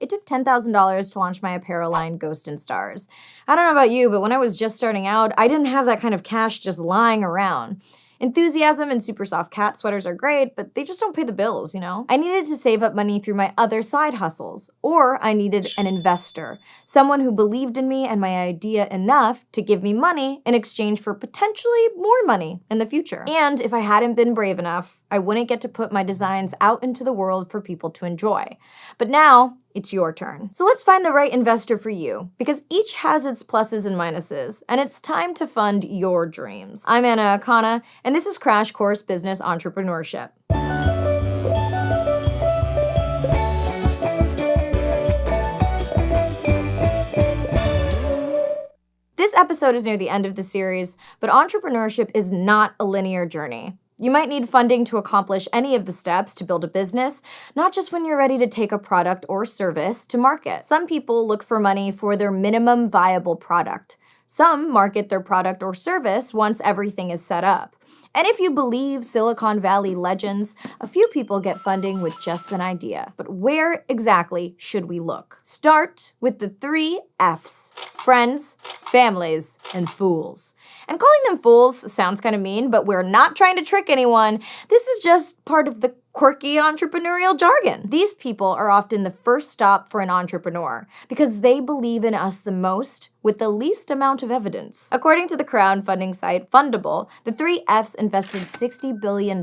It took $10,000 to launch my apparel line, Ghost and Stars. I don't know about you, but when I was just starting out, I didn't have that kind of cash just lying around. Enthusiasm and super soft cat sweaters are great, but they just don't pay the bills, you know? I needed to save up money through my other side hustles, or I needed an investor, someone who believed in me and my idea enough to give me money in exchange for potentially more money in the future. And if I hadn't been brave enough, I wouldn't get to put my designs out into the world for people to enjoy. But now, it's your turn. So let's find the right investor for you, because each has its pluses and minuses, and it's time to fund your dreams. I'm Anna Akana, and this is Crash Course Business Entrepreneurship. This episode is near the end of the series, but entrepreneurship is not a linear journey. You might need funding to accomplish any of the steps to build a business, not just when you're ready to take a product or service to market. Some people look for money for their minimum viable product. Some market their product or service once everything is set up. And if you believe Silicon Valley legends, a few people get funding with just an idea. But where exactly should we look? Start with the 3 F's: friends, families, and fools. And calling them fools sounds kind of mean, but we're not trying to trick anyone. This is just part of the quirky entrepreneurial jargon. These people are often the first stop for an entrepreneur because they believe in us the most with the least amount of evidence. According to the crowdfunding site Fundable, the 3 F's invested $60 billion.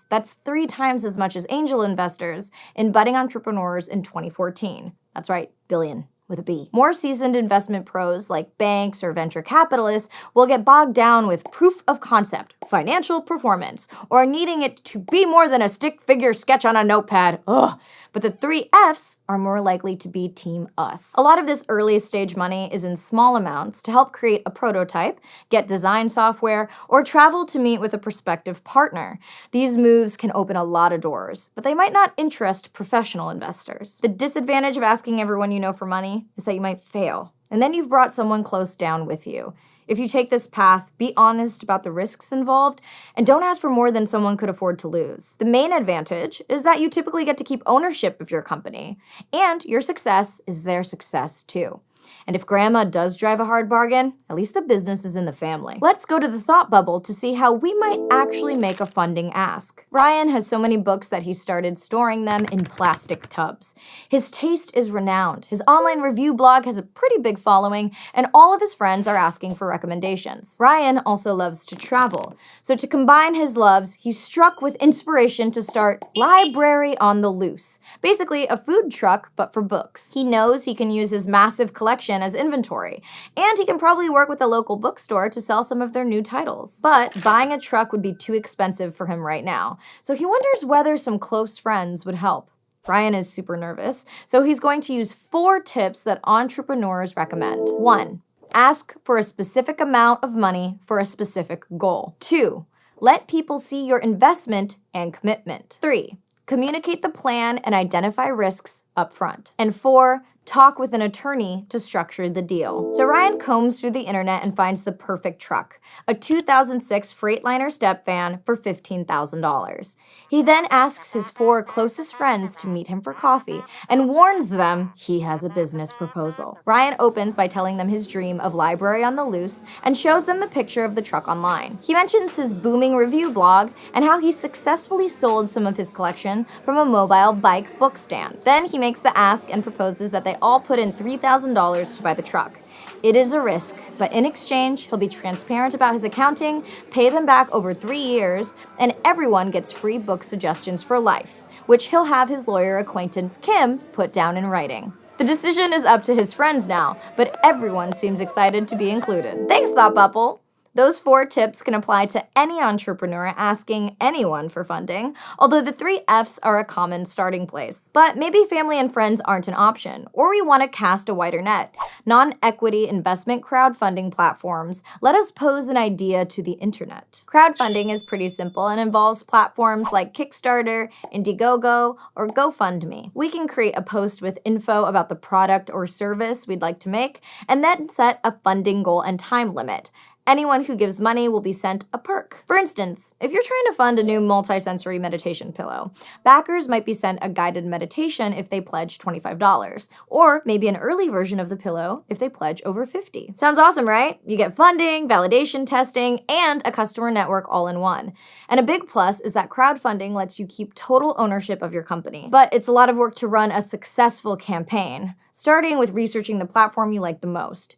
That's 3 times as much as angel investors in budding entrepreneurs in 2014. That's right, billion. With a B. More seasoned investment pros like banks or venture capitalists will get bogged down with proof of concept, financial performance, or needing it to be more than a stick figure sketch on a notepad. Ugh. But the 3 F's are more likely to be Team Us. A lot of this early stage money is in small amounts to help create a prototype, get design software, or travel to meet with a prospective partner. These moves can open a lot of doors, but they might not interest professional investors. The disadvantage of asking everyone you know for money is that you might fail, and then you've brought someone close down with you. If you take this path, be honest about the risks involved, and don't ask for more than someone could afford to lose. The main advantage is that you typically get to keep ownership of your company, and your success is their success too. And if grandma does drive a hard bargain, at least the business is in the family. Let's go to the thought bubble to see how we might actually make a funding ask. Ryan has so many books that he started storing them in plastic tubs. His taste is renowned. His online review blog has a pretty big following, and all of his friends are asking for recommendations. Ryan also loves to travel. So to combine his loves, he's struck with inspiration to start Library on the Loose. Basically a food truck, but for books. He knows he can use his massive collection as inventory, and he can probably work with a local bookstore to sell some of their new titles. But buying a truck would be too expensive for him right now, so he wonders whether some close friends would help. Ryan is super nervous, so he's going to use 4 tips that entrepreneurs recommend. 1. Ask for a specific amount of money for a specific goal. 2. Let people see your investment and commitment. 3. Communicate the plan and identify risks up front. And 4. Talk with an attorney to structure the deal. So Ryan combs through the internet and finds the perfect truck, a 2006 Freightliner step van for $15,000. He then asks his 4 closest friends to meet him for coffee and warns them he has a business proposal. Ryan opens by telling them his dream of Library on the Loose and shows them the picture of the truck online. He mentions his booming review blog and how he successfully sold some of his collection from a mobile bike book stand. Then he makes the ask and proposes that they all put in $3,000 to buy the truck. It is a risk, but in exchange, he'll be transparent about his accounting, pay them back over 3 years, and everyone gets free book suggestions for life, which he'll have his lawyer acquaintance Kim put down in writing. The decision is up to his friends now, but everyone seems excited to be included. Thanks, Thought Bubble! Those 4 tips can apply to any entrepreneur asking anyone for funding, although the 3 F's are a common starting place. But maybe family and friends aren't an option, or we want to cast a wider net. Non-equity investment crowdfunding platforms let us pose an idea to the internet. Crowdfunding is pretty simple and involves platforms like Kickstarter, Indiegogo, or GoFundMe. We can create a post with info about the product or service we'd like to make, and then set a funding goal and time limit. Anyone who gives money will be sent a perk. For instance, if you're trying to fund a new multisensory meditation pillow, backers might be sent a guided meditation if they pledge $25, or maybe an early version of the pillow if they pledge over $50. Sounds awesome, right? You get funding, validation testing, and a customer network all in one. And a big plus is that crowdfunding lets you keep total ownership of your company. But it's a lot of work to run a successful campaign, starting with researching the platform you like the most.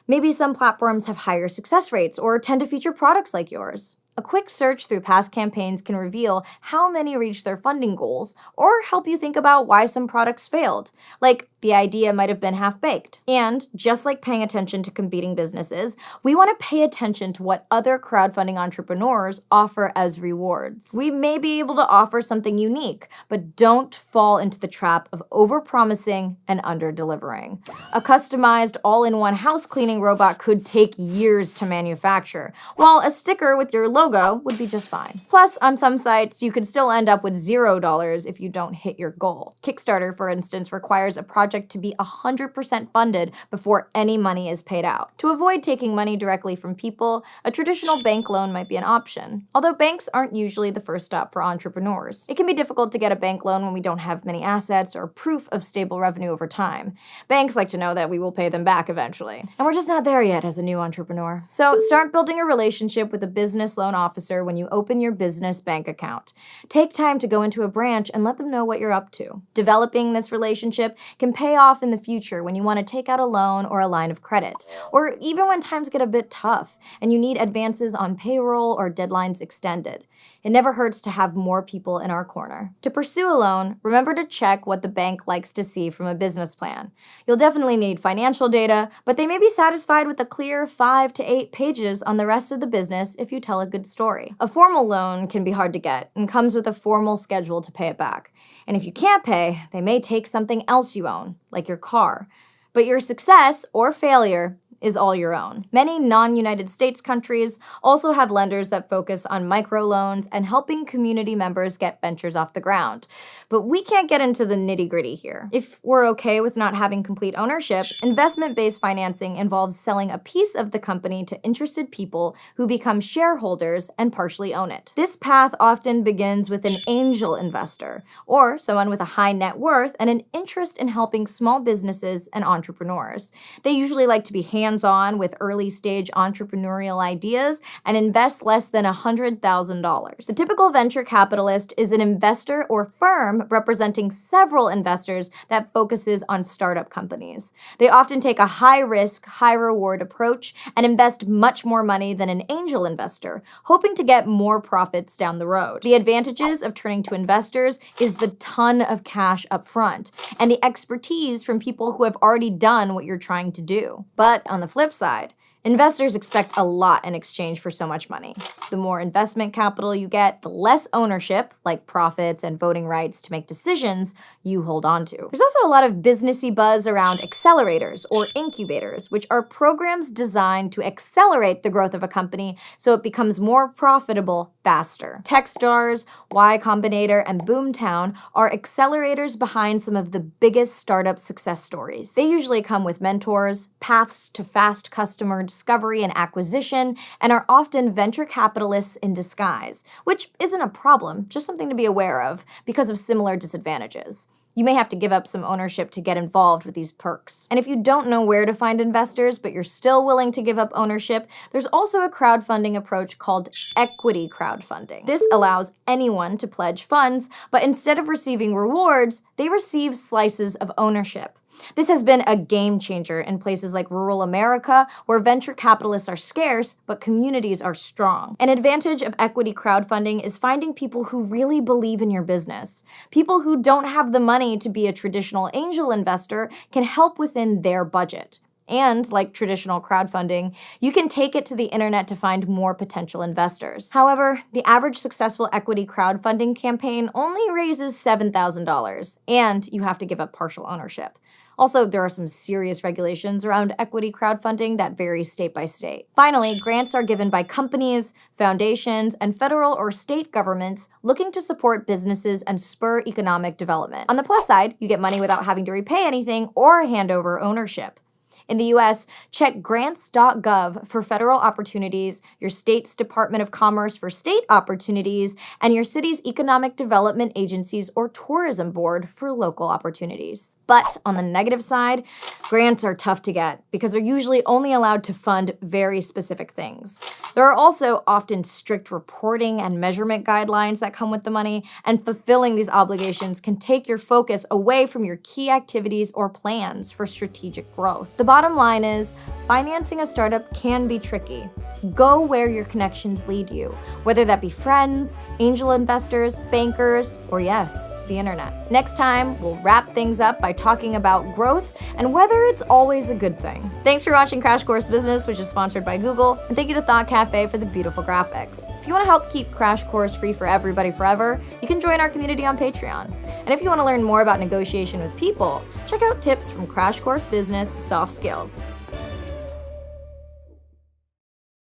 Maybe some platforms have higher success rates or tend to feature products like yours. A quick search through past campaigns can reveal how many reach their funding goals or help you think about why some products failed, like the idea might have been half-baked. And just like paying attention to competing businesses, we want to pay attention to what other crowdfunding entrepreneurs offer as rewards. We may be able to offer something unique, but don't fall into the trap of overpromising and under-delivering. A customized all-in-one house cleaning robot could take years to manufacture, while a sticker with your logo would be just fine. Plus, on some sites, you could still end up with $0 if you don't hit your goal. Kickstarter, for instance, requires a project to be 100% funded before any money is paid out. To avoid taking money directly from people, a traditional bank loan might be an option, although banks aren't usually the first stop for entrepreneurs. It can be difficult to get a bank loan when we don't have many assets or proof of stable revenue over time. Banks like to know that we will pay them back eventually. And we're just not there yet as a new entrepreneur. So start building a relationship with a business loan officer when you open your business bank account. Take time to go into a branch and let them know what you're up to. Developing this relationship can pay off in the future when you want to take out a loan or a line of credit, or even when times get a bit tough and you need advances on payroll or deadlines extended. It never hurts to have more people in our corner. To pursue a loan, remember to check what the bank likes to see from a business plan. You'll definitely need financial data, but they may be satisfied with a clear 5 to 8 pages on the rest of the business if you tell a good story. A formal loan can be hard to get and comes with a formal schedule to pay it back. And if you can't pay, they may take something else you own, like your car. But your success or failure is all your own. Many non-United States countries also have lenders that focus on microloans and helping community members get ventures off the ground. But we can't get into the nitty-gritty here. If we're okay with not having complete ownership, investment-based financing involves selling a piece of the company to interested people who become shareholders and partially own it. This path often begins with an angel investor, or someone with a high net worth and an interest in helping small businesses and entrepreneurs. They usually like to be hands-on with early-stage entrepreneurial ideas and invest less than $100,000. The typical venture capitalist is an investor or firm representing several investors that focuses on startup companies. They often take a high-risk, high-reward approach and invest much more money than an angel investor, hoping to get more profits down the road. The advantages of turning to investors is the ton of cash up front and the expertise from people who have already done what you're trying to do. But on the flip side, investors expect a lot in exchange for so much money. The more investment capital you get, the less ownership, like profits and voting rights to make decisions, you hold on to. There's also a lot of businessy buzz around accelerators or incubators, which are programs designed to accelerate the growth of a company so it becomes more profitable faster. Techstars, Y Combinator, and Boomtown are accelerators behind some of the biggest startup success stories. They usually come with mentors, paths to fast customer discovery and acquisition, and are often venture capitalists in disguise, which isn't a problem, just something to be aware of because of similar disadvantages. You may have to give up some ownership to get involved with these perks. And if you don't know where to find investors, but you're still willing to give up ownership, there's also a crowdfunding approach called equity crowdfunding. This allows anyone to pledge funds, but instead of receiving rewards, they receive slices of ownership. This has been a game changer in places like rural America, where venture capitalists are scarce, but communities are strong. An advantage of equity crowdfunding is finding people who really believe in your business. People who don't have the money to be a traditional angel investor can help within their budget. And, like traditional crowdfunding, you can take it to the internet to find more potential investors. However, the average successful equity crowdfunding campaign only raises $7,000, and you have to give up partial ownership. Also, there are some serious regulations around equity crowdfunding that vary state by state. Finally, grants are given by companies, foundations, and federal or state governments looking to support businesses and spur economic development. On the plus side, you get money without having to repay anything or hand over ownership. In the US, check grants.gov for federal opportunities, your state's Department of Commerce for state opportunities, and your city's Economic Development Agencies or Tourism Board for local opportunities. But on the negative side, grants are tough to get because they're usually only allowed to fund very specific things. There are also often strict reporting and measurement guidelines that come with the money, and fulfilling these obligations can take your focus away from your key activities or plans for strategic growth. The bottom line is, financing a startup can be tricky. Go where your connections lead you, whether that be friends, angel investors, bankers, or yes, the internet. Next time, we'll wrap things up by talking about growth and whether it's always a good thing. Thanks for watching Crash Course Business, which is sponsored by Google, and thank you to Thought Cafe for the beautiful graphics. If you want to help keep Crash Course free for everybody forever, you can join our community on Patreon. And if you want to learn more about negotiation with people, check out tips from Crash Course Business Soft Skills.